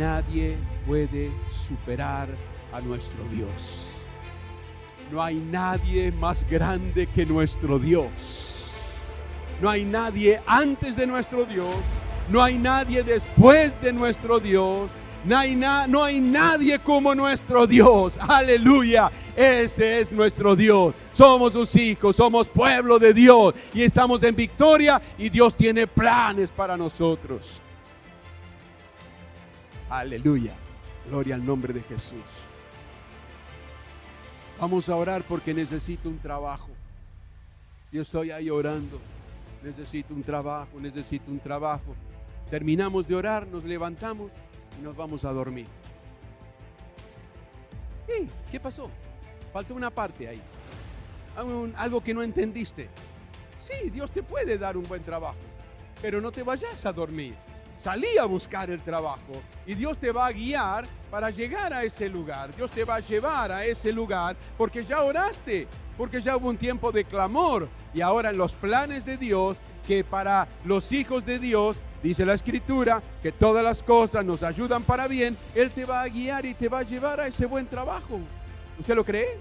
nadie puede superar a nuestro Dios. No hay nadie más grande que nuestro Dios. No hay nadie antes de nuestro Dios. No hay nadie después de nuestro Dios. No hay nadie como nuestro Dios. Aleluya. Ese es nuestro Dios. Somos sus hijos, somos pueblo de Dios y estamos en victoria y Dios tiene planes para nosotros. Aleluya. Gloria al nombre de Jesús. Vamos a orar porque necesito un trabajo. Yo estoy ahí orando. Necesito un trabajo, necesito un trabajo. Terminamos de orar, nos levantamos y nos vamos a dormir. ¿Qué pasó? Faltó una parte ahí. Algo que no entendiste. Sí, Dios te puede dar un buen trabajo, pero no te vayas a dormir. Salí a buscar el trabajo y Dios te va a guiar para llegar a ese lugar. Dios te va a llevar a ese lugar porque ya oraste, porque ya hubo un tiempo de clamor y ahora en los planes de Dios, que para los hijos de Dios, dice la Escritura, que todas las cosas nos ayudan para bien, Él te va a guiar y te va a llevar a ese buen trabajo. ¿Usted lo cree?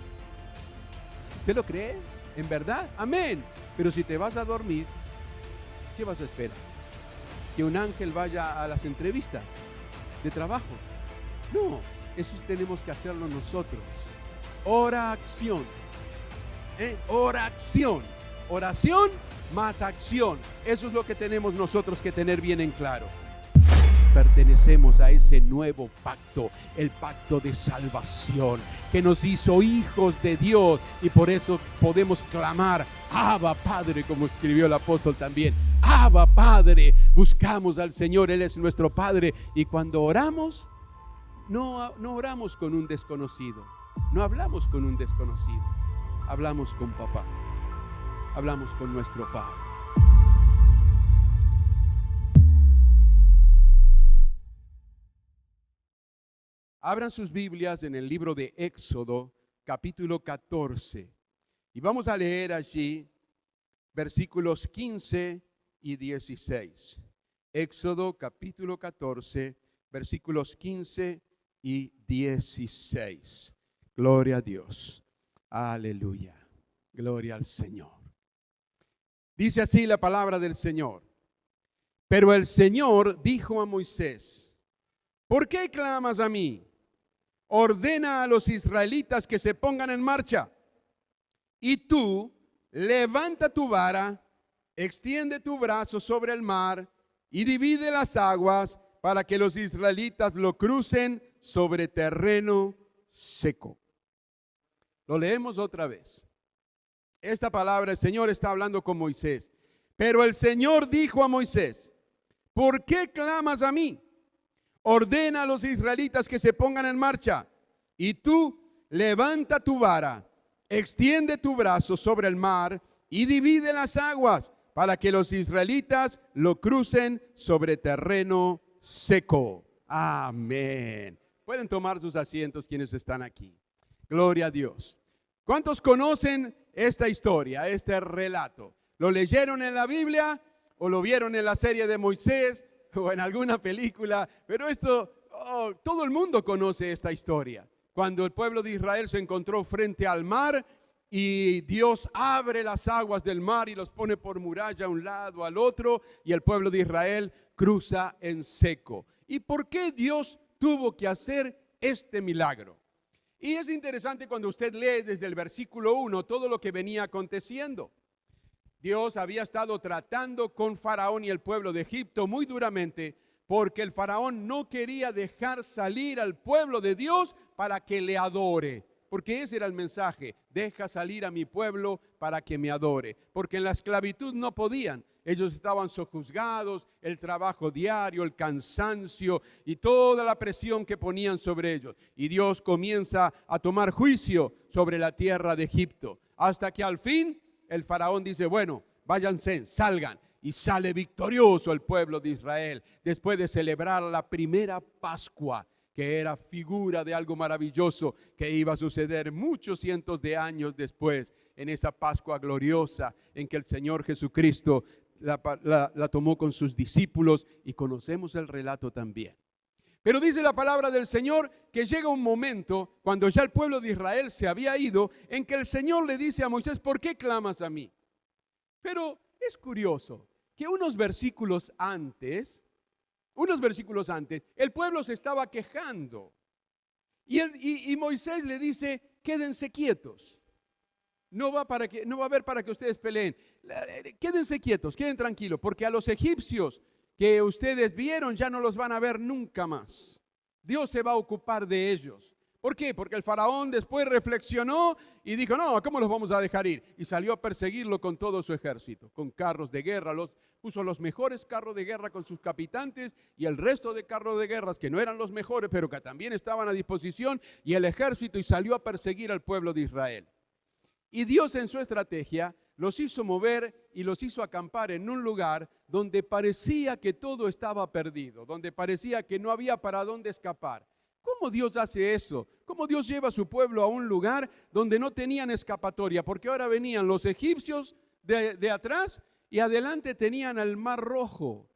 ¿Usted lo cree? ¿En verdad? Amén. Pero si te vas a dormir, ¿qué vas a esperar? ¿Que un ángel vaya a las entrevistas de trabajo? No, eso tenemos que hacerlo nosotros. Oración. Oración. Oración más acción. Eso es lo que tenemos nosotros que tener bien en claro. Pertenecemos a ese nuevo pacto, el pacto de salvación, que nos hizo hijos de Dios y por eso podemos clamar, Abba Padre, como escribió el apóstol también. Abba Padre, buscamos al Señor, Él es nuestro Padre y cuando oramos, no oramos con un desconocido, no hablamos con un desconocido, hablamos con papá, hablamos con nuestro Padre. Abran sus Biblias en el libro de Éxodo, capítulo 14. Y vamos a leer allí versículos 15 y 16. Éxodo, capítulo 14, versículos 15 y 16. Gloria a Dios. Aleluya. Gloria al Señor. Dice así la palabra del Señor. Pero el Señor dijo a Moisés, ¿por qué clamas a mí? Ordena a los israelitas que se pongan en marcha. Y tú, levanta tu vara, extiende tu brazo sobre el mar y divide las aguas para que los israelitas lo crucen sobre terreno seco. Lo leemos otra vez. Esta palabra, el Señor está hablando con Moisés. Pero el Señor dijo a Moisés, ¿por qué clamas a mí? Ordena a los israelitas que se pongan en marcha. Y tú, levanta tu vara, extiende tu brazo sobre el mar y divide las aguas para que los israelitas lo crucen sobre terreno seco. Amén. Pueden tomar sus asientos quienes están aquí. Gloria a Dios. ¿Cuántos conocen esta historia, este relato? ¿Lo leyeron en la Biblia o lo vieron en la serie de Moisés o en alguna película? Pero todo el mundo conoce esta historia. Cuando el pueblo de Israel se encontró frente al mar y Dios abre las aguas del mar y los pone por muralla a un lado, al otro, y el pueblo de Israel cruza en seco. ¿Y por qué Dios tuvo que hacer este milagro? Y es interesante cuando usted lee desde el versículo 1 todo lo que venía aconteciendo. Dios había estado tratando con Faraón y el pueblo de Egipto muy duramente porque el Faraón no quería dejar salir al pueblo de Dios para que le adore. Porque ese era el mensaje, deja salir a mi pueblo para que me adore. Porque en la esclavitud no podían. Ellos estaban sojuzgados, el trabajo diario, el cansancio y toda la presión que ponían sobre ellos. Y Dios comienza a tomar juicio sobre la tierra de Egipto. Hasta que al fin el faraón dice, bueno, váyanse, salgan. Y sale victorioso el pueblo de Israel después de celebrar la primera Pascua, que era figura de algo maravilloso que iba a suceder muchos cientos de años después, en esa Pascua gloriosa en que el Señor Jesucristo la tomó con sus discípulos y conocemos el relato también. Pero dice la palabra del Señor que llega un momento, cuando ya el pueblo de Israel se había ido, en que el Señor le dice a Moisés, ¿por qué clamas a mí? Pero es curioso que unos versículos antes, el pueblo se estaba quejando. Y Moisés le dice, quédense quietos. No va a haber para que ustedes peleen. Quédense quietos, queden tranquilos, porque a los egipcios que ustedes vieron ya no los van a ver nunca más. Dios se va a ocupar de ellos. ¿Por qué? Porque el faraón después reflexionó y dijo, no, ¿cómo los vamos a dejar ir? Y salió a perseguirlo con todo su ejército, con carros de guerra. Puso los mejores carros de guerra con sus capitantes y el resto de carros de guerra que no eran los mejores, pero que también estaban a disposición, y el ejército, y salió a perseguir al pueblo de Israel. Y Dios en su estrategia los hizo mover y los hizo acampar en un lugar donde parecía que todo estaba perdido, donde parecía que no había para dónde escapar. ¿Cómo Dios hace eso? ¿Cómo Dios lleva a su pueblo a un lugar donde no tenían escapatoria? Porque ahora venían los egipcios de atrás y adelante tenían el Mar Rojo.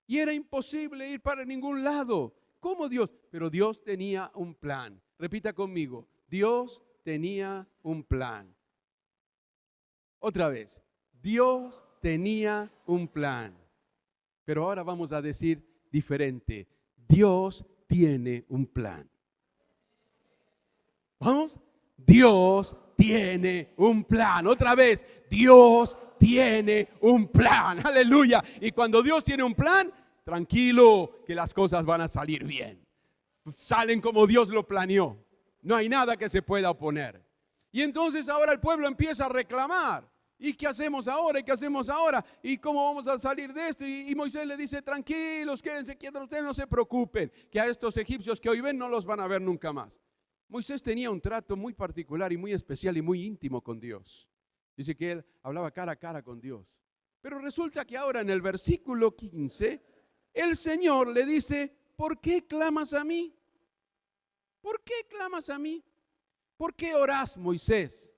Y era imposible ir para ningún lado. ¿Cómo Dios? Pero Dios tenía un plan. Repita conmigo, Dios tenía un plan. Otra vez, Dios tenía un plan. Pero ahora vamos a decir diferente. Dios tiene un plan. ¿Vamos? Dios tiene un plan. Otra vez, Dios tiene un plan. Aleluya. Y cuando Dios tiene un plan, tranquilo que las cosas van a salir bien. Salen como Dios lo planeó. No hay nada que se pueda oponer. Y entonces ahora el pueblo empieza a reclamar. ¿Y qué hacemos ahora? ¿Y qué hacemos ahora? ¿Y cómo vamos a salir de esto? Y Moisés le dice, tranquilos, quédense quietos, ustedes no se preocupen, que a estos egipcios que hoy ven no los van a ver nunca más. Moisés tenía un trato muy particular y muy especial y muy íntimo con Dios. Dice que él hablaba cara a cara con Dios. Pero resulta que ahora en el versículo 15, el Señor le dice, ¿por qué clamas a mí? ¿Por qué clamas a mí? ¿Por qué orás, Moisés?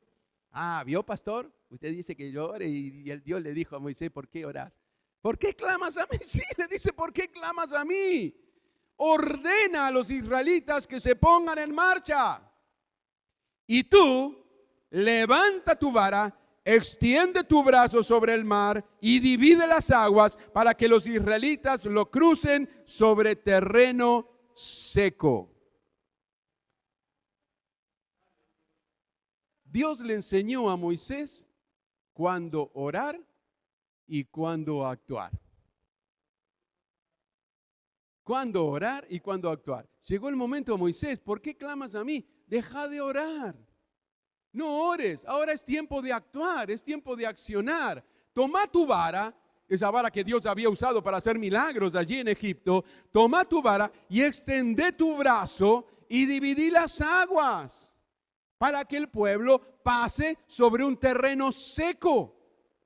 Ah, ¿vio, pastor? Usted dice que yo ore y el Dios le dijo a Moisés, ¿por qué orás? ¿Por qué clamas a mí? Sí, le dice, ¿por qué clamas a mí? Ordena a los israelitas que se pongan en marcha. Y tú, levanta tu vara, extiende tu brazo sobre el mar y divide las aguas para que los israelitas lo crucen sobre terreno seco. Dios le enseñó a Moisés cuándo orar y cuándo actuar. Cuándo orar y cuándo actuar. Llegó el momento, Moisés, ¿por qué clamas a mí? Deja de orar. No ores, ahora es tiempo de actuar, es tiempo de accionar. Toma tu vara, esa vara que Dios había usado para hacer milagros allí en Egipto. Toma tu vara y extende tu brazo y dividí las aguas para que el pueblo pase sobre un terreno seco.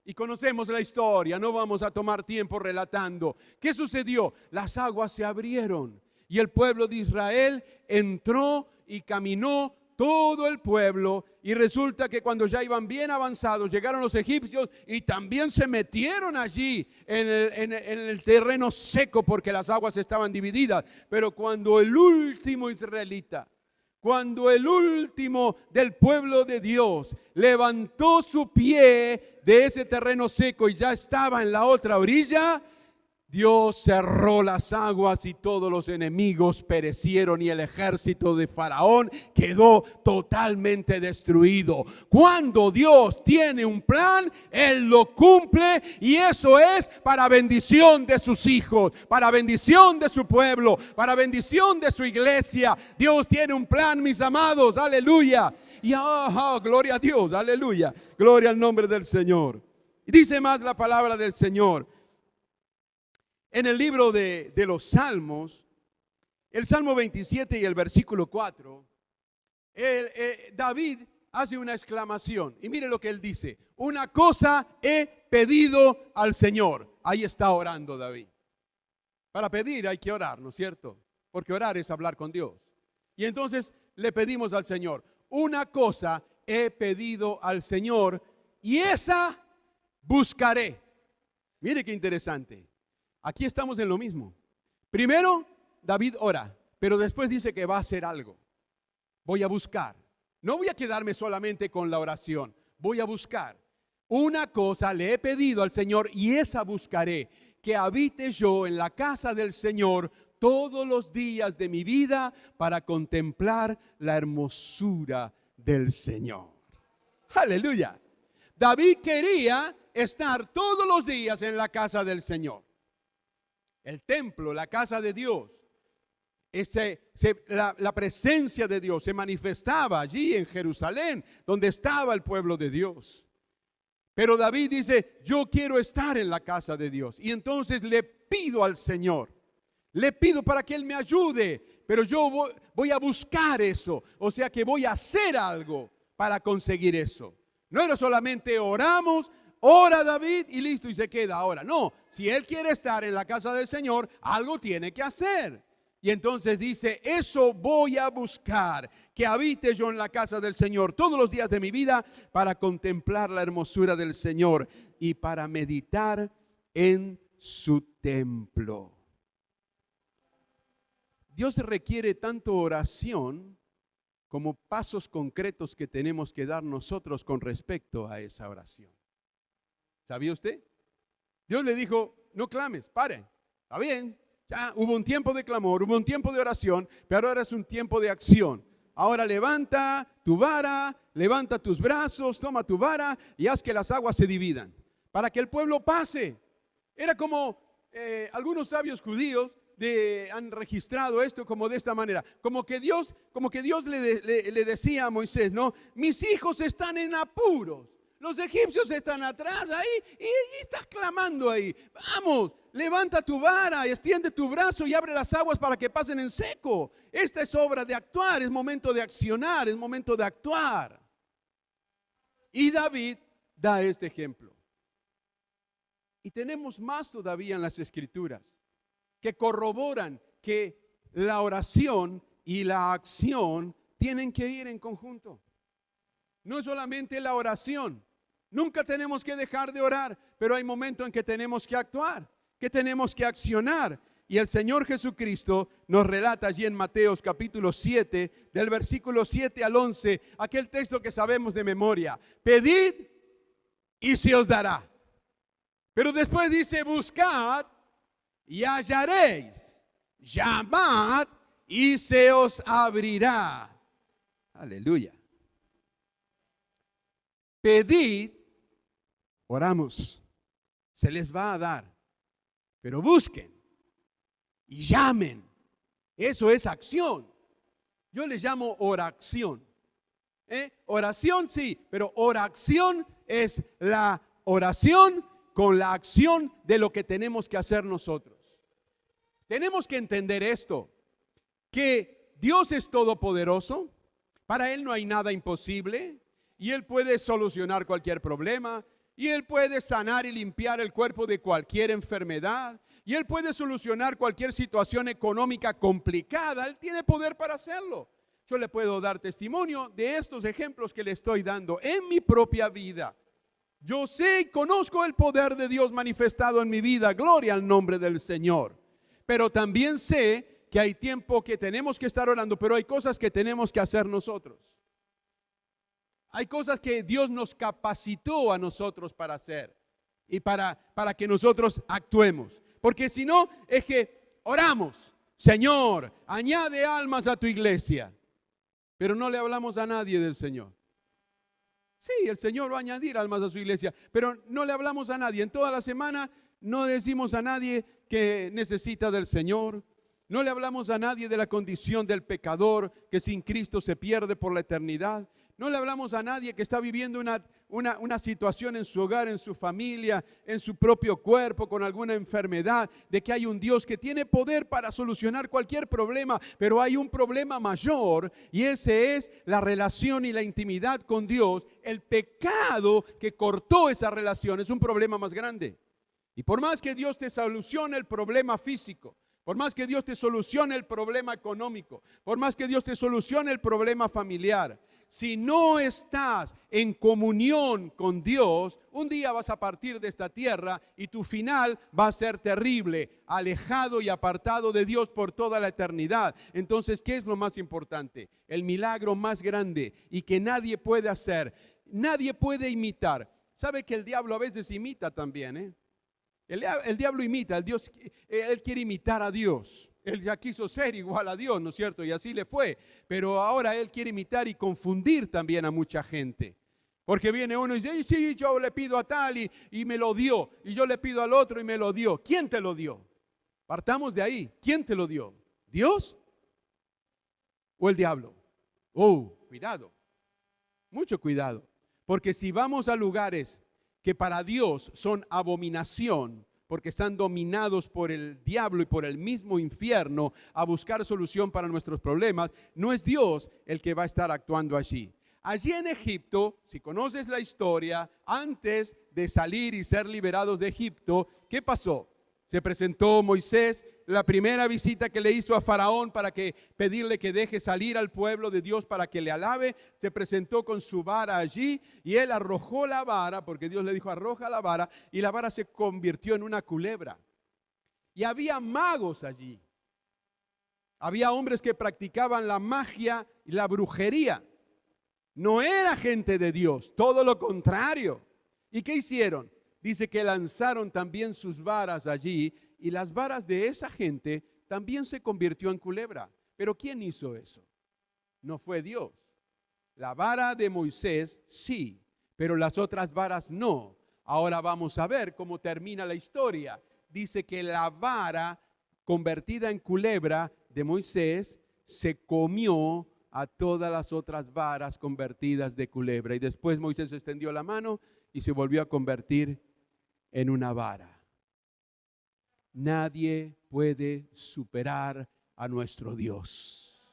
Y conocemos la historia, no vamos a tomar tiempo relatando. ¿Qué sucedió? Las aguas se abrieron y el pueblo de Israel entró y caminó todo el pueblo. Y resulta que cuando ya iban bien avanzados, llegaron los egipcios y también se metieron allí en el terreno seco porque las aguas estaban divididas. Pero cuando el último israelita, cuando el último del pueblo de Dios levantó su pie de ese terreno seco y ya estaba en la otra orilla, Dios cerró las aguas y todos los enemigos perecieron y el ejército de Faraón quedó totalmente destruido. Cuando Dios tiene un plan, Él lo cumple y eso es para bendición de sus hijos, para bendición de su pueblo, para bendición de su iglesia. Dios tiene un plan, mis amados, aleluya. Y gloria a Dios, aleluya, gloria al nombre del Señor. Y dice más la palabra del Señor. En el libro de los Salmos, el Salmo 27 y el versículo 4, David hace una exclamación. Y mire lo que él dice: una cosa he pedido al Señor. Ahí está orando David. Para pedir hay que orar, ¿no es cierto? Porque orar es hablar con Dios. Y entonces le pedimos al Señor: una cosa he pedido al Señor y esa buscaré. Mire qué interesante. Aquí estamos en lo mismo. Primero, David ora. pero después dice que va a hacer algo. Voy a buscar. No voy a quedarme solamente con la oración. Voy a buscar. Una cosa le he pedido al Señor y esa buscaré, que habite yo en la casa del Señor todos los días de mi vida para contemplar la hermosura del Señor. Aleluya. David quería estar todos los días en la casa del Señor. El templo, la casa de Dios. La presencia de Dios se manifestaba allí en Jerusalén, donde estaba el pueblo de Dios. Pero David dice, yo quiero estar en la casa de Dios. Y entonces le pido al Señor, le pido para que Él me ayude, pero yo voy a buscar eso. O sea que voy a hacer algo para conseguir eso. No era solamente oramos, ora David y listo y se queda ahora. No, si él quiere estar en la casa del Señor, algo tiene que hacer. Y entonces dice, eso voy a buscar, que habite yo en la casa del Señor todos los días de mi vida para contemplar la hermosura del Señor y para meditar en su templo. Dios requiere tanto oración como pasos concretos que tenemos que dar nosotros con respecto a esa oración. ¿Sabía usted? Dios le dijo, no clames, pare, está bien. Ya hubo un tiempo de clamor, hubo un tiempo de oración, pero ahora es un tiempo de acción. Ahora levanta tu vara, levanta tus brazos, toma tu vara y haz que las aguas se dividan para que el pueblo pase. Era como algunos sabios judíos han registrado esto como de esta manera, como que Dios le decía a Moisés, ¿no? Mis hijos están en apuros. Los egipcios están atrás ahí y estás clamando ahí. Vamos, levanta tu vara, extiende tu brazo y abre las aguas para que pasen en seco. Esta es obra de actuar, es momento de accionar, es momento de actuar. Y David da este ejemplo. Y tenemos más todavía en las Escrituras que corroboran que la oración y la acción tienen que ir en conjunto. No es solamente la oración. Nunca tenemos que dejar de orar, pero hay momentos en que tenemos que actuar, que tenemos que accionar. Y el Señor Jesucristo nos relata allí en Mateos capítulo 7, del versículo 7 al 11, aquel texto que sabemos de memoria. Pedid y se os dará. Pero después dice, buscad y hallaréis. Llamad y se os abrirá. Aleluya. Pedid, oramos, se les va a dar, pero busquen y llamen. Eso es acción. Yo le llamo oración. Oración sí, pero oración es la oración con la acción de lo que tenemos que hacer nosotros. Tenemos que entender esto, que Dios es todopoderoso, para Él no hay nada imposible. Y Él puede solucionar cualquier problema. Y Él puede sanar y limpiar el cuerpo de cualquier enfermedad. Y Él puede solucionar cualquier situación económica complicada. Él tiene poder para hacerlo. Yo le puedo dar testimonio de estos ejemplos que le estoy dando en mi propia vida. Yo sé y conozco el poder de Dios manifestado en mi vida. Gloria al nombre del Señor. Pero también sé que hay tiempo que tenemos que estar orando, pero hay cosas que tenemos que hacer nosotros. Hay cosas que Dios nos capacitó a nosotros para hacer y para que nosotros actuemos. Porque si no, es que oramos, Señor, añade almas a tu iglesia, pero no le hablamos a nadie del Señor. Sí, el Señor va a añadir almas a su iglesia, pero no le hablamos a nadie. En toda la semana no decimos a nadie que necesita del Señor. No le hablamos a nadie de la condición del pecador que sin Cristo se pierde por la eternidad. No le hablamos a nadie que está viviendo una situación en su hogar, en su familia, en su propio cuerpo, con alguna enfermedad, de que hay un Dios que tiene poder para solucionar cualquier problema, pero hay un problema mayor y ese es la relación y la intimidad con Dios. El pecado que cortó esa relación es un problema más grande. Y por más que Dios te solucione el problema físico, por más que Dios te solucione el problema económico, por más que Dios te solucione el problema familiar, si no estás en comunión con Dios, un día vas a partir de esta tierra y tu final va a ser terrible, alejado y apartado de Dios por toda la eternidad. Entonces, ¿qué es lo más importante? El milagro más grande y que nadie puede hacer, nadie puede imitar. ¿Sabe que el diablo a veces imita también, eh? El diablo imita, él quiere imitar a Dios. Él ya quiso ser igual a Dios, ¿no es cierto? Y así le fue. Pero ahora él quiere imitar y confundir también a mucha gente. Porque viene uno y dice, sí, yo le pido a tal y me lo dio. Y yo le pido al otro y me lo dio. ¿Quién te lo dio? Partamos de ahí. ¿Quién te lo dio? ¿Dios o el diablo? Oh, cuidado. Mucho cuidado. Porque si vamos a lugares que para Dios son abominación, porque están dominados por el diablo y por el mismo infierno a buscar solución para nuestros problemas, no es Dios el que va a estar actuando allí. Allí en Egipto, si conoces la historia, antes de salir y ser liberados de Egipto, ¿qué pasó? Se presentó Moisés, la primera visita que le hizo a Faraón para pedirle que deje salir al pueblo de Dios para que le alabe. Se presentó con su vara allí y él arrojó la vara, porque Dios le dijo arroja la vara, y la vara se convirtió en una culebra. Y había magos allí. Había hombres que practicaban la magia y la brujería. No era gente de Dios, todo lo contrario. ¿Y qué hicieron? Dice que lanzaron también sus varas allí y las varas de esa gente también se convirtió en culebra. ¿Pero quién hizo eso? No fue Dios. La vara de Moisés sí, pero las otras varas no. Ahora vamos a ver cómo termina la historia. Dice que la vara convertida en culebra de Moisés se comió a todas las otras varas convertidas de culebra. Y después Moisés extendió la mano y se volvió a convertir en una vara. Nadie puede superar a nuestro Dios.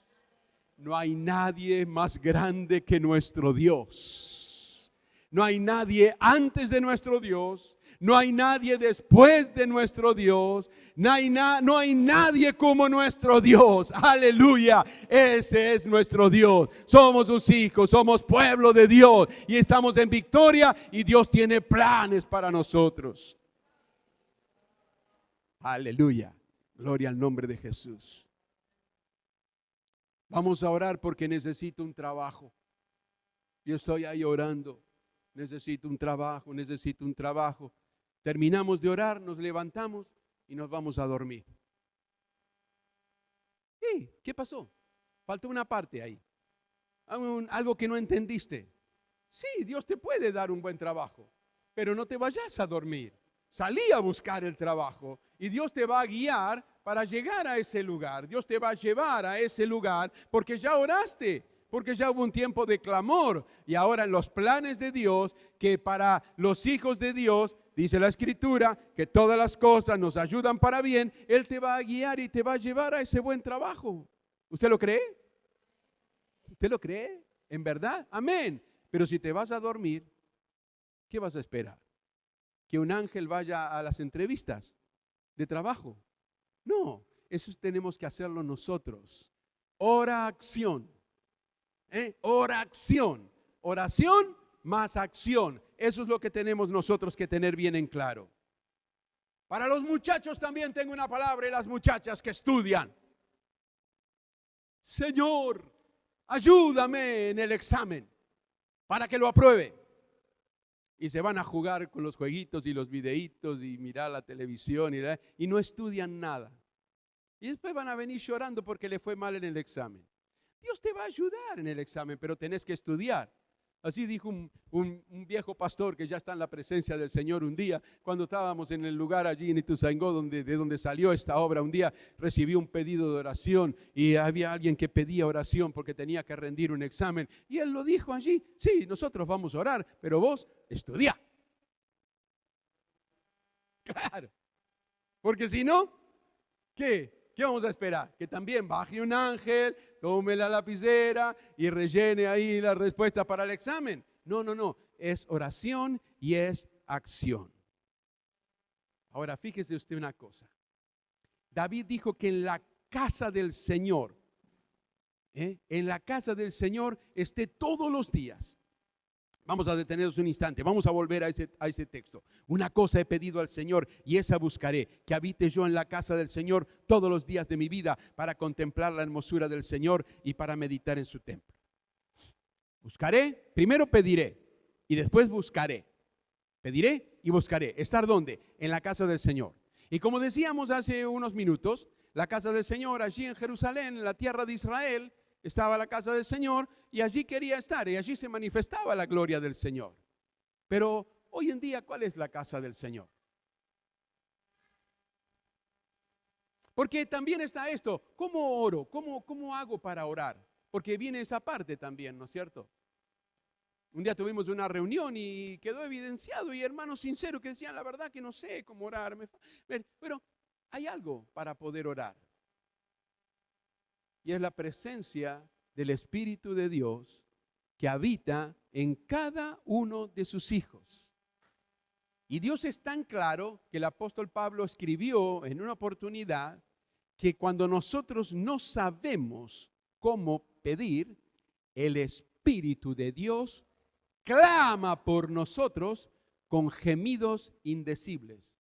No hay nadie más grande que nuestro Dios. No hay nadie antes de nuestro Dios. No hay nadie después de nuestro Dios. No hay nadie como nuestro Dios. Aleluya. Ese es nuestro Dios. Somos sus hijos, somos pueblo de Dios y estamos en victoria y Dios tiene planes para nosotros. Aleluya. Gloria al nombre de Jesús. Vamos a orar porque necesito un trabajo. Yo estoy ahí orando. Necesito un trabajo, necesito un trabajo. Terminamos de orar, nos levantamos y nos vamos a dormir. ¿Y qué pasó? Faltó una parte ahí. Algo que no entendiste. Sí, Dios te puede dar un buen trabajo, pero no te vayas a dormir. Salí a buscar el trabajo y Dios te va a guiar para llegar a ese lugar. Dios te va a llevar a ese lugar porque ya oraste, porque ya hubo un tiempo de clamor. Y ahora en los planes de Dios, que para los hijos de Dios, dice la Escritura, que todas las cosas nos ayudan para bien, Él te va a guiar y te va a llevar a ese buen trabajo. ¿Usted lo cree? ¿Usted lo cree? ¿En verdad? Amén. Pero si te vas a dormir, ¿qué vas a esperar? ¿Que un ángel vaya a las entrevistas de trabajo? No, eso tenemos que hacerlo nosotros. Oración. Oración. Oración más acción. Eso es lo que tenemos nosotros que tener bien en claro. Para los muchachos también tengo una palabra y las muchachas que estudian. Señor, ayúdame en el examen para que lo apruebe. Y se van a jugar con los jueguitos y los videitos y mirar la televisión y no estudian nada. Y después van a venir llorando porque le fue mal en el examen. Dios te va a ayudar en el examen, pero tenés que estudiar. Así dijo un viejo pastor que ya está en la presencia del Señor un día, cuando estábamos en el lugar allí en Ituzaingó, de donde salió esta obra. Un día recibió un pedido de oración y había alguien que pedía oración porque tenía que rendir un examen. Y él lo dijo allí, sí, nosotros vamos a orar, pero vos estudiá. Claro, porque si no, ¿qué? ¿Qué vamos a esperar? Que también baje un ángel, tome la lapicera y rellene ahí la respuesta para el examen. No, no, no. Es oración y es acción. Ahora, fíjese usted una cosa. David dijo que en la casa del Señor en la casa del Señor esté todos los días. Vamos a detenernos un instante, vamos a volver a ese texto. Una cosa he pedido al Señor y esa buscaré, que habite yo en la casa del Señor todos los días de mi vida para contemplar la hermosura del Señor y para meditar en su templo. Buscaré, primero pediré y después buscaré. Pediré y buscaré. ¿Estar dónde? En la casa del Señor. Y como decíamos hace unos minutos, la casa del Señor allí en Jerusalén, en la tierra de Israel, estaba la casa del Señor y allí quería estar y allí se manifestaba la gloria del Señor. Pero hoy en día, ¿cuál es la casa del Señor? Porque también está esto, ¿cómo oro? ¿Cómo hago para orar? Porque viene esa parte también, ¿no es cierto? Un día tuvimos una reunión y quedó evidenciado y hermanos sinceros que decían, la verdad que no sé cómo orar. Pero hay algo para poder orar. Y es la presencia del Espíritu de Dios que habita en cada uno de sus hijos. Y Dios es tan claro que el apóstol Pablo escribió en una oportunidad que cuando nosotros no sabemos cómo pedir, el Espíritu de Dios clama por nosotros con gemidos indecibles,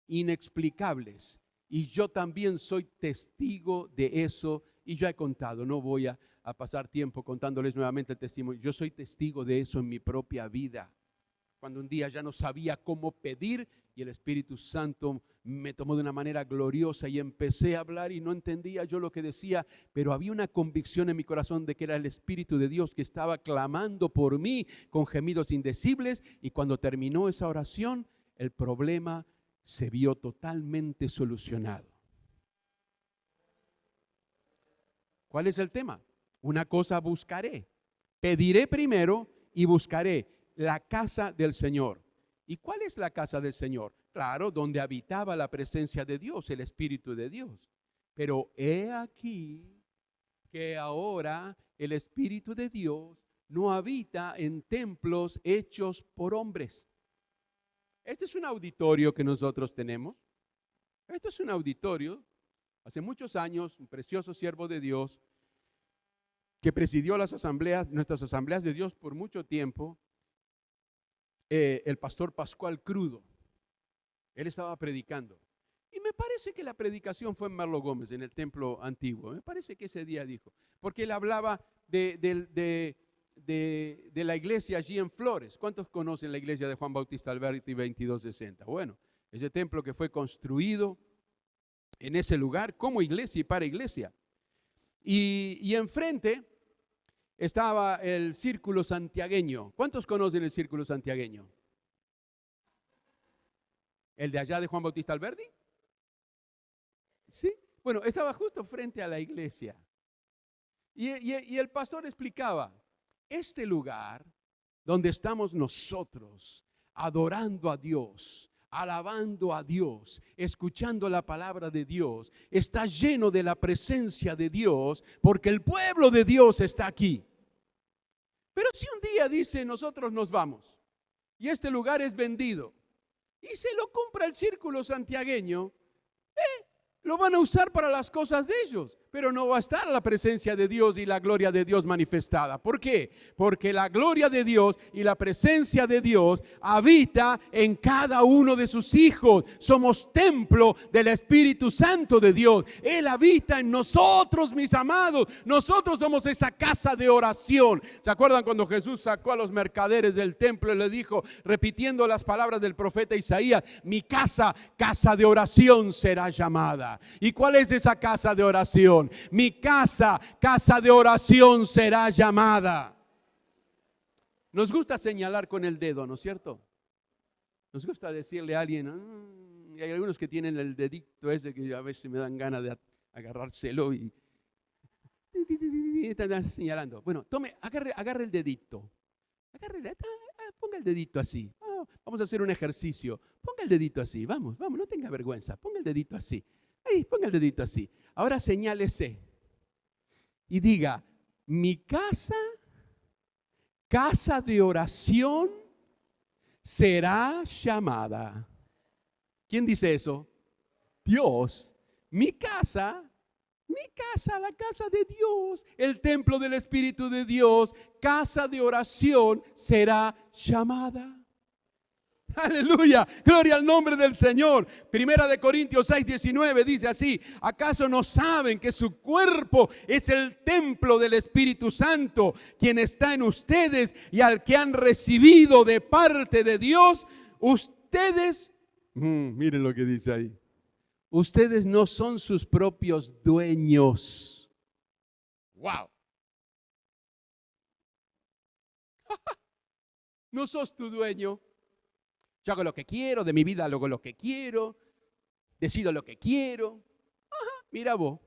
inexplicables. Y yo también soy testigo de eso y yo he contado, no voy a pasar tiempo contándoles nuevamente el testimonio. Yo soy testigo de eso en mi propia vida. Cuando un día ya no sabía cómo pedir y el Espíritu Santo me tomó de una manera gloriosa y empecé a hablar y no entendía yo lo que decía, pero había una convicción en mi corazón de que era el Espíritu de Dios que estaba clamando por mí con gemidos indecibles, y cuando terminó esa oración, el problema se vio totalmente solucionado. ¿Cuál es el tema? Una cosa buscaré. Pediré primero y buscaré la casa del Señor. ¿Y cuál es la casa del Señor? Claro, donde habitaba la presencia de Dios, el Espíritu de Dios. Pero he aquí que ahora el Espíritu de Dios no habita en templos hechos por hombres. Este es un auditorio que nosotros tenemos. Esto es un auditorio. Hace muchos años, un precioso siervo de Dios que presidió las asambleas, nuestras asambleas de Dios por mucho tiempo, el pastor Pascual Crudo. Él estaba predicando. Y me parece que la predicación fue en Merlo Gómez, en el templo antiguo. Me parece que ese día dijo. Porque él hablaba de la iglesia allí en Flores. ¿Cuántos conocen la iglesia de Juan Bautista Alberti 2260? Bueno, ese templo que fue construido en ese lugar como iglesia y para iglesia. Y enfrente estaba el Círculo Santiagueño. ¿Cuántos conocen el Círculo Santiagueño? ¿El de allá de Juan Bautista Alberti? Sí. Bueno, estaba justo frente a la iglesia. Y el pastor explicaba, este lugar donde estamos nosotros adorando a Dios, alabando a Dios, escuchando la palabra de Dios, está lleno de la presencia de Dios porque el pueblo de Dios está aquí. Pero si un día dice nosotros nos vamos y este lugar es vendido y se lo compra el Círculo Santiagueño, lo van a usar para las cosas de ellos, pero no va a estar la presencia de Dios y la gloria de Dios manifestada. ¿Por qué? Porque la gloria de Dios y la presencia de Dios habita en cada uno de sus hijos. Somos templo del Espíritu Santo de Dios. Él habita en nosotros, mis amados. Nosotros somos esa casa de oración. ¿Se acuerdan cuando Jesús sacó a los mercaderes del templo y le dijo, repitiendo las palabras del profeta Isaías, mi casa, casa de oración será llamada? ¿Y cuál es esa casa de oración? Mi casa, casa de oración será llamada. Nos gusta señalar con el dedo, ¿no es cierto? Nos gusta decirle a alguien, y hay algunos que tienen el dedito ese que a veces me dan ganas de agarrárselo y están señalando. Bueno, agarre el dedito. Ponga el dedito así. Vamos a hacer un ejercicio. Ponga el dedito así. Vamos, no tenga vergüenza. Ponga el dedito así. Ahí, ponga el dedito así. Ahora señálese y diga, mi casa, casa de oración, será llamada. ¿Quién dice eso? Dios. Mi casa, Mi casa, la casa de Dios, el templo del Espíritu de Dios, casa de oración será llamada. Aleluya, gloria al nombre del Señor. Primera de Corintios 6:19 dice así: ¿acaso no saben que su cuerpo es el templo del Espíritu Santo, quien está en ustedes y al que han recibido de parte de Dios? Ustedes, miren lo que dice ahí, ustedes no son sus propios dueños. Wow. No sos tu dueño. Yo hago lo que quiero, de mi vida hago lo que quiero, decido lo que quiero. Ajá, mira vos,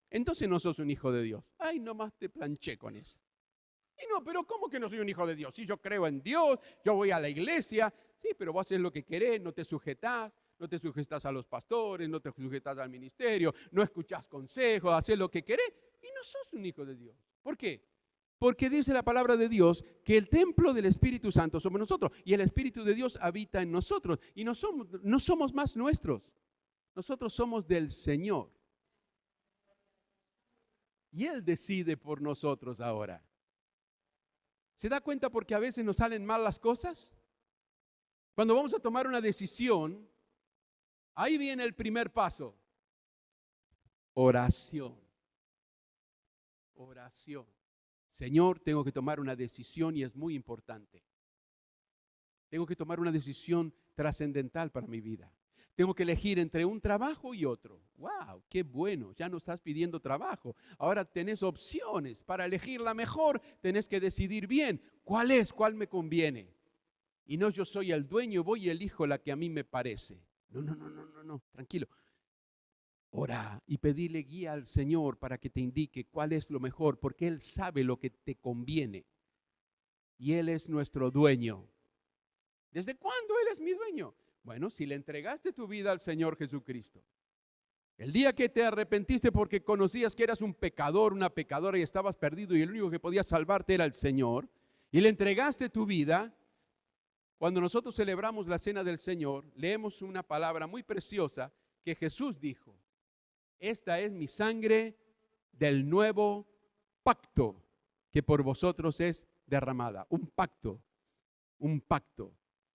entonces no sos un hijo de Dios. Ay, nomás te planché con eso. Y no, pero ¿cómo que no soy un hijo de Dios? Si yo creo en Dios, yo voy a la iglesia. Sí, pero vos haces lo que querés, no te sujetás a los pastores, no te sujetás al ministerio, no escuchás consejos, haces lo que querés y no sos un hijo de Dios. ¿Por qué? Porque dice la palabra de Dios que el templo del Espíritu Santo somos nosotros y el Espíritu de Dios habita en nosotros y no somos más nuestros, nosotros somos del Señor. Y Él decide por nosotros ahora. ¿Se da cuenta porque a veces nos salen mal las cosas? Cuando vamos a tomar una decisión, ahí viene el primer paso. Oración. Oración. Señor, tengo que tomar una decisión y es muy importante. Tengo que tomar una decisión trascendental para mi vida. Tengo que elegir entre un trabajo y otro. ¡Wow! ¡Qué bueno! Ya no estás pidiendo trabajo. Ahora tenés opciones. Para elegir la mejor, tenés que decidir bien. ¿Cuál es? ¿Cuál me conviene? Y no yo soy el dueño, voy y elijo la que a mí me parece. No. Tranquilo. Ora y pedirle guía al Señor para que te indique cuál es lo mejor, porque Él sabe lo que te conviene. Y Él es nuestro dueño. ¿Desde cuándo Él es mi dueño? Bueno, si le entregaste tu vida al Señor Jesucristo, el día que te arrepentiste porque conocías que eras un pecador, una pecadora y estabas perdido y el único que podía salvarte era el Señor, y le entregaste tu vida, cuando nosotros celebramos la cena del Señor, leemos una palabra muy preciosa que Jesús dijo: esta es mi sangre del nuevo pacto que por vosotros es derramada. Un pacto.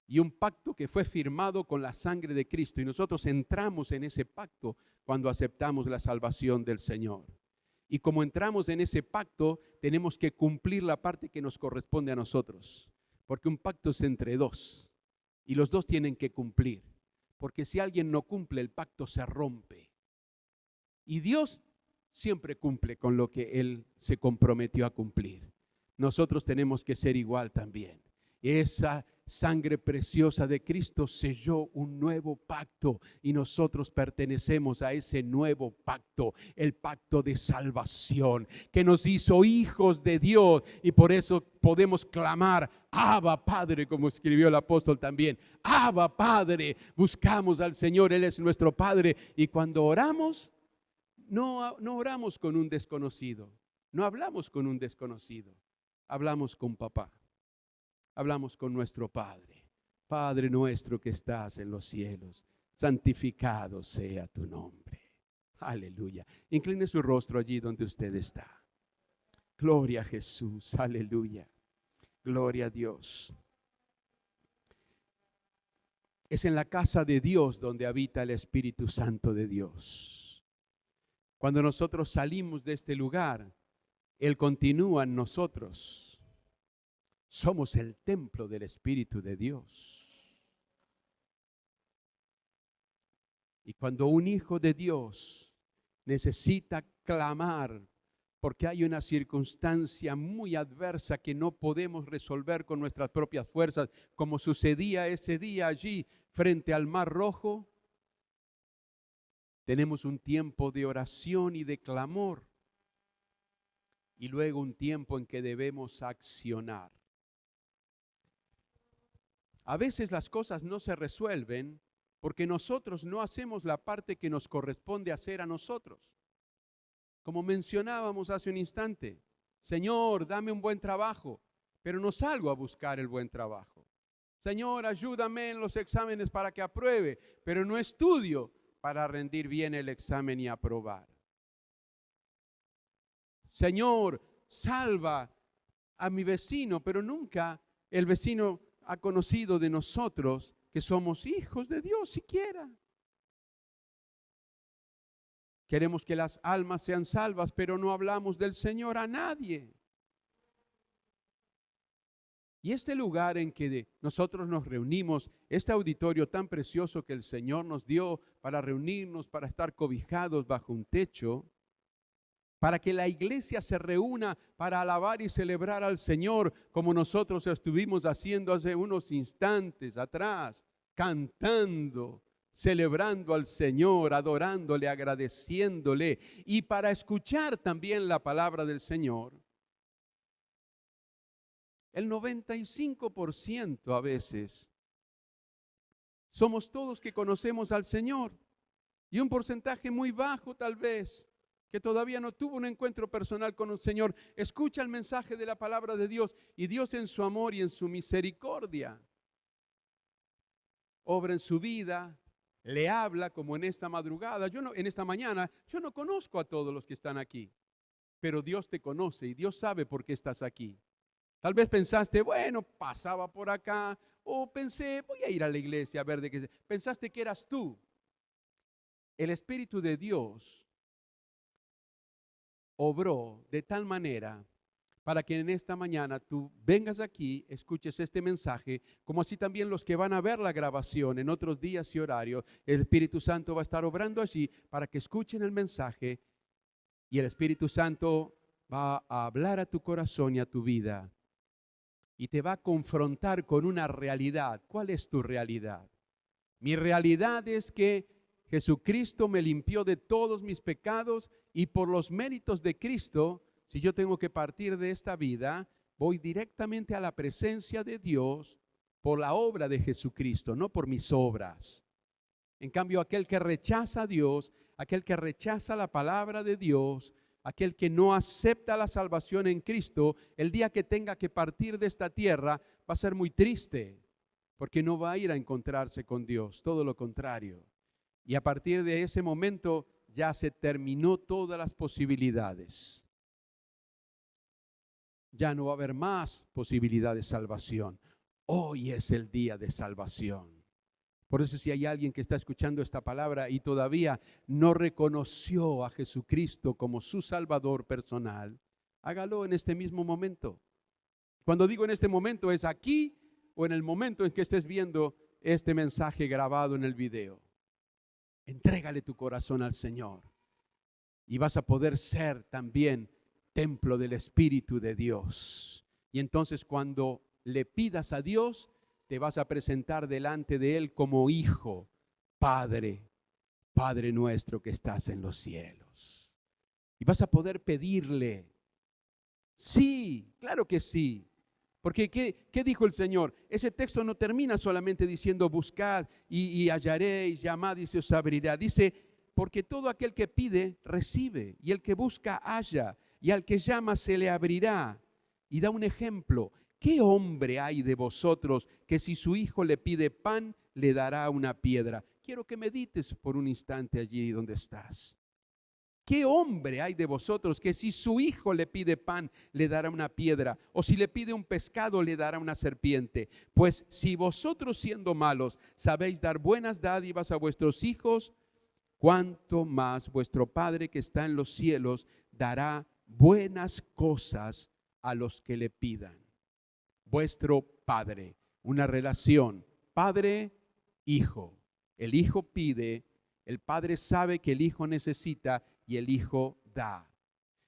Y un pacto que fue firmado con la sangre de Cristo. Y nosotros entramos en ese pacto cuando aceptamos la salvación del Señor. Y como entramos en ese pacto, tenemos que cumplir la parte que nos corresponde a nosotros. Porque un pacto es entre dos. Y los dos tienen que cumplir. Porque si alguien no cumple, el pacto se rompe. Y Dios siempre cumple con lo que Él se comprometió a cumplir. Nosotros tenemos que ser igual también. Esa sangre preciosa de Cristo selló un nuevo pacto y nosotros pertenecemos a ese nuevo pacto, el pacto de salvación que nos hizo hijos de Dios y por eso podemos clamar: Abba Padre, como escribió el apóstol también. Abba Padre, buscamos al Señor, Él es nuestro Padre y cuando oramos, no oramos con un desconocido, no hablamos con un desconocido, hablamos con papá, hablamos con nuestro Padre. Padre nuestro que estás en los cielos, santificado sea tu nombre. Aleluya. Incline su rostro allí donde usted está. Gloria a Jesús, aleluya. Gloria a Dios. Es en la casa de Dios donde habita el Espíritu Santo de Dios. Cuando nosotros salimos de este lugar, Él continúa en nosotros. Somos el templo del Espíritu de Dios. Y cuando un hijo de Dios necesita clamar porque hay una circunstancia muy adversa que no podemos resolver con nuestras propias fuerzas, como sucedía ese día allí frente al Mar Rojo, tenemos un tiempo de oración y de clamor y luego un tiempo en que debemos accionar. A veces las cosas no se resuelven porque nosotros no hacemos la parte que nos corresponde hacer a nosotros. Como mencionábamos hace un instante, Señor, dame un buen trabajo, pero no salgo a buscar el buen trabajo. Señor, ayúdame en los exámenes para que apruebe, pero no estudio para rendir bien el examen y aprobar. Señor, salva a mi vecino, pero nunca el vecino ha conocido de nosotros que somos hijos de Dios siquiera. Queremos que las almas sean salvas, pero no hablamos del Señor a nadie. Y este lugar en que nosotros nos reunimos, este auditorio tan precioso que el Señor nos dio para reunirnos, para estar cobijados bajo un techo, para que la iglesia se reúna para alabar y celebrar al Señor, como nosotros estuvimos haciendo hace unos instantes atrás, cantando, celebrando al Señor, adorándole, agradeciéndole, y para escuchar también la palabra del Señor. El 95% a veces somos todos que conocemos al Señor, y un porcentaje muy bajo tal vez que todavía no tuvo un encuentro personal con el Señor, escucha el mensaje de la palabra de Dios, y Dios en su amor y en su misericordia obra en su vida, le habla como en esta madrugada. En esta mañana, yo no conozco a todos los que están aquí, pero Dios te conoce y Dios sabe por qué estás aquí. Tal vez pensaste, bueno, pasaba por acá, o pensé, voy a ir a la iglesia a ver de qué. Pensaste que eras tú. El Espíritu de Dios obró de tal manera para que en esta mañana tú vengas aquí, escuches este mensaje, como así también los que van a ver la grabación en otros días y horarios, el Espíritu Santo va a estar obrando allí para que escuchen el mensaje, y el Espíritu Santo va a hablar a tu corazón y a tu vida y te va a confrontar con una realidad. ¿Cuál es tu realidad? Mi realidad es que Jesucristo me limpió de todos mis pecados, y por los méritos de Cristo, si yo tengo que partir de esta vida, voy directamente a la presencia de Dios por la obra de Jesucristo, no por mis obras. En cambio, aquel que rechaza a Dios, aquel que rechaza la palabra de Dios, aquel que no acepta la salvación en Cristo, el día que tenga que partir de esta tierra va a ser muy triste, porque no va a ir a encontrarse con Dios, todo lo contrario. Y a partir de ese momento ya se terminó todas las posibilidades. Ya no va a haber más posibilidad de salvación. Hoy es el día de salvación. Por eso, si hay alguien que está escuchando esta palabra y todavía no reconoció a Jesucristo como su Salvador personal, hágalo en este mismo momento. Cuando digo en este momento, es aquí o en el momento en que estés viendo este mensaje grabado en el video. Entrégale tu corazón al Señor y vas a poder ser también templo del Espíritu de Dios. Y entonces, cuando le pidas a Dios, te vas a presentar delante de Él como hijo, Padre, Padre nuestro que estás en los cielos. Y vas a poder pedirle. Sí, claro que sí. Porque ¿qué dijo el Señor? Ese texto no termina solamente diciendo buscad y hallaréis, llamad y se os abrirá. Dice, porque todo aquel que pide, recibe, y el que busca, halla, y al que llama se le abrirá. Y da un ejemplo. ¿Qué hombre hay de vosotros que si su hijo le pide pan, le dará una piedra? Quiero que medites por un instante allí donde estás. ¿Qué hombre hay de vosotros que si su hijo le pide pan, le dará una piedra? O si le pide un pescado, le dará una serpiente. Pues si vosotros, siendo malos, sabéis dar buenas dádivas a vuestros hijos, cuánto más vuestro Padre que está en los cielos dará buenas cosas a los que le pidan. Vuestro Padre, una relación Padre-Hijo. El Hijo pide, el Padre sabe que el Hijo necesita y el Hijo da.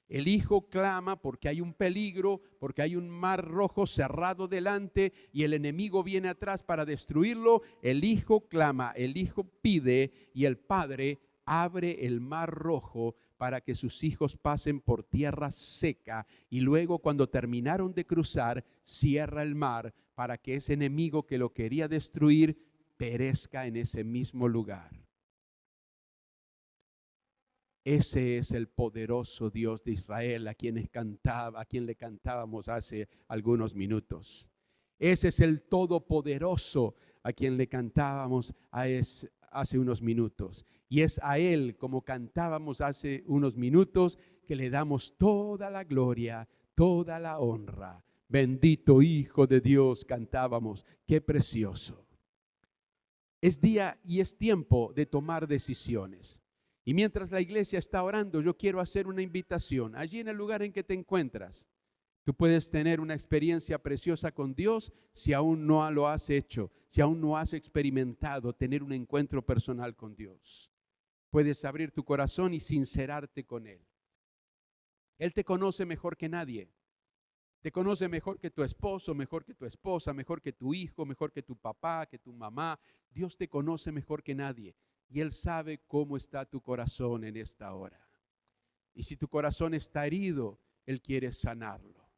El Hijo clama porque hay un peligro, porque hay un mar rojo cerrado delante y el enemigo viene atrás para destruirlo. El Hijo clama, el Hijo pide y el Padre abre el mar rojo para que sus hijos pasen por tierra seca, y luego, cuando terminaron de cruzar, cierra el mar para que ese enemigo que lo quería destruir perezca en ese mismo lugar. Ese es el poderoso Dios de Israel a quien le cantábamos hace algunos minutos. Ese es el todopoderoso a quien le cantábamos hace unos minutos. Y es a Él, como cantábamos hace unos minutos, que le damos toda la gloria, toda la honra. Bendito Hijo de Dios, cantábamos, qué precioso. Es día y es tiempo de tomar decisiones. Y mientras la iglesia está orando, yo quiero hacer una invitación. Allí en el lugar en que te encuentras, tú puedes tener una experiencia preciosa con Dios si aún no lo has hecho, si aún no has experimentado tener un encuentro personal con Dios. Puedes abrir tu corazón y sincerarte con Él. Él te conoce mejor que nadie. Te conoce mejor que tu esposo, mejor que tu esposa, mejor que tu hijo, mejor que tu papá, que tu mamá. Dios te conoce mejor que nadie y Él sabe cómo está tu corazón en esta hora. Y si tu corazón está herido, Él quiere sanarlo.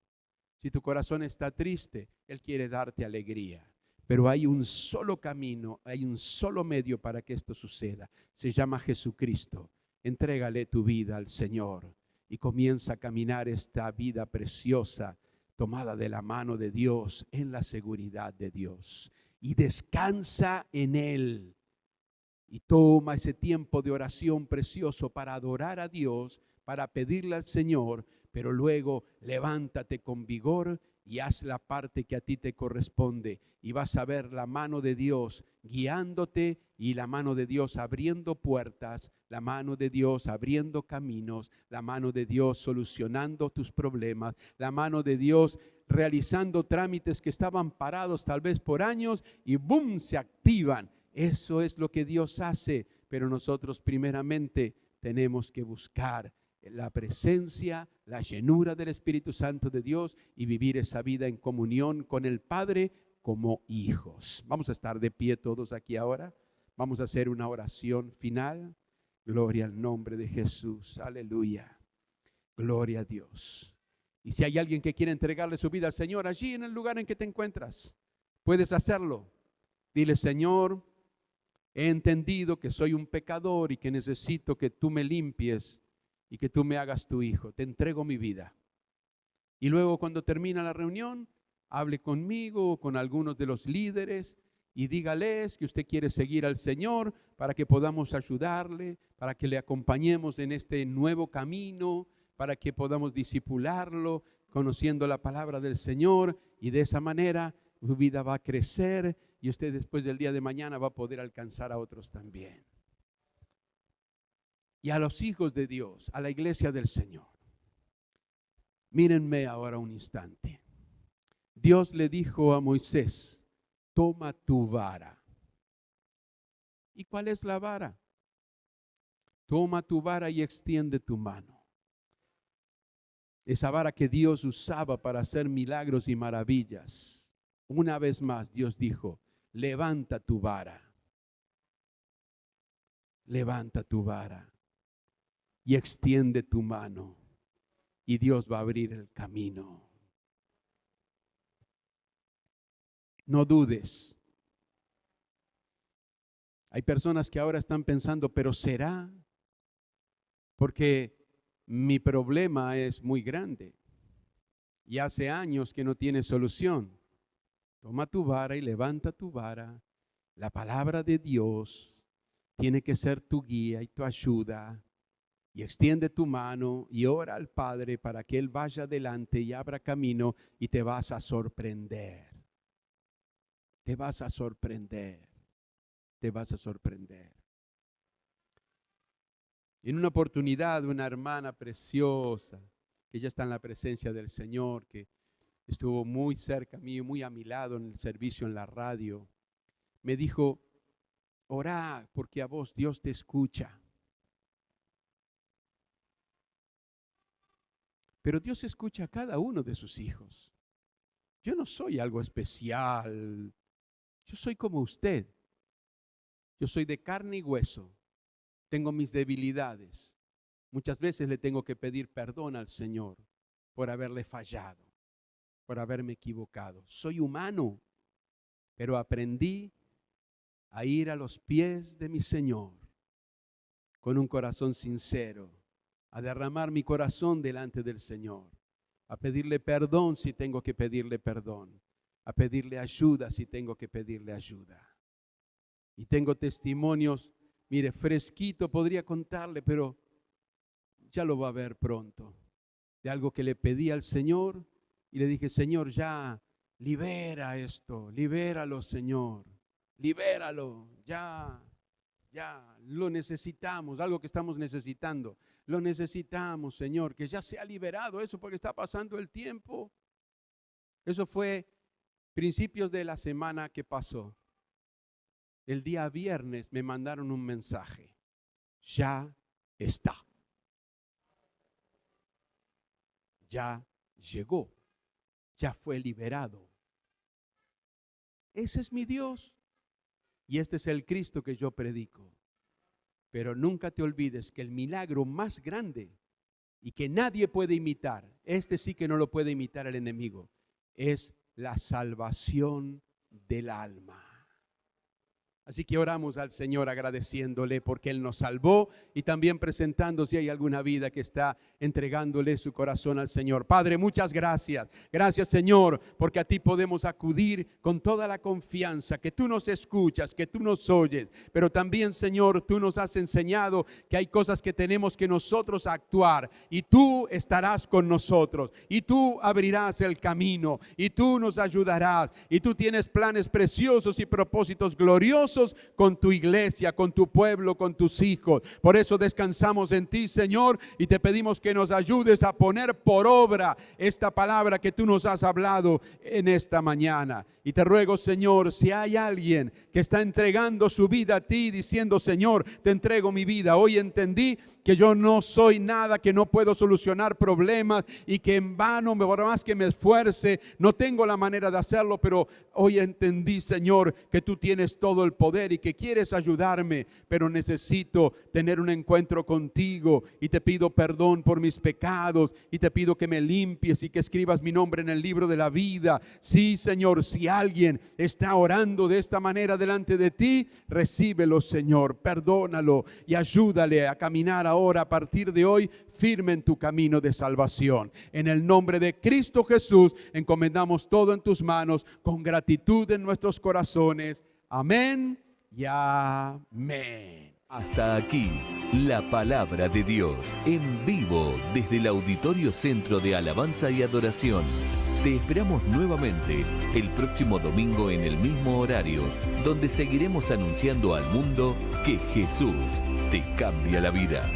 Si tu corazón está triste, Él quiere darte alegría. Pero hay un solo camino, hay un solo medio para que esto suceda. Se llama Jesucristo. Entrégale tu vida al Señor y comienza a caminar esta vida preciosa tomada de la mano de Dios, en la seguridad de Dios. Y descansa en Él. Y toma ese tiempo de oración precioso para adorar a Dios, para pedirle al Señor, pero luego levántate con vigor y haz la parte que a ti te corresponde. Y vas a ver la mano de Dios guiándote y la mano de Dios abriendo puertas, la mano de Dios abriendo caminos, la mano de Dios solucionando tus problemas, la mano de Dios realizando trámites que estaban parados tal vez por años y ¡boom!, se activan. Eso es lo que Dios hace, pero nosotros primeramente tenemos que buscar la presencia, la llenura del Espíritu Santo de Dios y vivir esa vida en comunión con el Padre como hijos. Vamos a estar de pie todos aquí ahora. Vamos a hacer una oración final. Gloria al nombre de Jesús. Aleluya. Gloria a Dios. Y si hay alguien que quiere entregarle su vida al Señor, allí en el lugar en que te encuentras, puedes hacerlo. Dile: Señor, he entendido que soy un pecador y que necesito que tú me limpies y que tú me hagas tu hijo. Te entrego mi vida. Y luego, cuando termina la reunión, hable conmigo o con algunos de los líderes y dígales que usted quiere seguir al Señor para que podamos ayudarle, para que le acompañemos en este nuevo camino, para que podamos discipularlo, conociendo la palabra del Señor, y de esa manera su vida va a crecer y usted después del día de mañana va a poder alcanzar a otros también. Y a los hijos de Dios, a la iglesia del Señor, mírenme ahora un instante. Dios le dijo a Moisés: toma tu vara. ¿Y cuál es la vara? Toma tu vara y extiende tu mano. Esa vara que Dios usaba para hacer milagros y maravillas. Una vez más Dios dijo: levanta tu vara. Levanta tu vara y extiende tu mano. Y Dios va a abrir el camino. No dudes. Hay personas que ahora están pensando: ¿pero será? Porque mi problema es muy grande y hace años que no tiene solución. Toma tu vara y levanta tu vara. La palabra de Dios tiene que ser tu guía y tu ayuda. Y extiende tu mano y ora al Padre para que Él vaya adelante y abra camino, y te vas a sorprender. Te vas a sorprender. Te vas a sorprender. En una oportunidad, una hermana preciosa, que ya está en la presencia del Señor, que estuvo muy cerca mío, muy a mi lado en el servicio en la radio, me dijo: orá, porque a vos Dios te escucha. Pero Dios escucha a cada uno de sus hijos. Yo no soy algo especial. Yo soy como usted. Yo soy de carne y hueso. Tengo mis debilidades. Muchas veces le tengo que pedir perdón al Señor por haberle fallado, por haberme equivocado. Soy humano, pero aprendí a ir a los pies de mi Señor con un corazón sincero, a derramar mi corazón delante del Señor, a pedirle perdón si tengo que pedirle perdón, a pedirle ayuda si tengo que pedirle ayuda. Y tengo testimonios, mire, fresquito podría contarle, pero ya lo va a ver pronto. De algo que le pedí al Señor y le dije, Señor, ya libera esto, libéralo, Señor, libéralo, ya lo necesitamos, algo que estamos necesitando. Lo necesitamos, Señor, que ya sea liberado eso porque está pasando el tiempo. Eso fue principios de la semana que pasó. El día viernes me mandaron un mensaje. Ya está. Ya llegó. Ya fue liberado. Ese es mi Dios. Y este es el Cristo que yo predico. Pero nunca te olvides que el milagro más grande y que nadie puede imitar, este sí que no lo puede imitar el enemigo, es la salvación del alma. Así que oramos al Señor agradeciéndole porque Él nos salvó y también presentando si hay alguna vida que está entregándole su corazón al Señor. Padre, muchas gracias. Gracias, Señor, porque a ti podemos acudir con toda la confianza, que tú nos escuchas, que tú nos oyes. Pero también, Señor, tú nos has enseñado que hay cosas que tenemos que nosotros actuar y tú estarás con nosotros y tú abrirás el camino y tú nos ayudarás y tú tienes planes preciosos y propósitos gloriosos con tu iglesia, con tu pueblo, con tus hijos. Por eso descansamos en ti, Señor, y te pedimos que nos ayudes a poner por obra esta palabra que tú nos has hablado en esta mañana. Y te ruego, Señor, si hay alguien que está entregando su vida a ti, diciendo, Señor, te entrego mi vida. Hoy entendí que yo no soy nada, que no puedo solucionar problemas y que en vano, por más que me esfuerce, no tengo la manera de hacerlo, pero hoy entendí, Señor, que tú tienes todo el poder y que quieres ayudarme, pero necesito tener un encuentro contigo y te pido perdón por mis pecados y te pido que me limpies y que escribas mi nombre en el libro de la vida. Sí, Señor, si alguien está orando de esta manera delante de ti, recíbelo, Señor, perdónalo y ayúdale a caminar ahora a partir de hoy firme en tu camino de salvación. En el nombre de Cristo Jesús encomendamos todo en tus manos con gratitud en nuestros corazones. Amén y amén. Hasta aquí la palabra de Dios en vivo desde el Auditorio Centro de Alabanza y Adoración. Te esperamos nuevamente el próximo domingo en el mismo horario, donde seguiremos anunciando al mundo que Jesús te cambia la vida.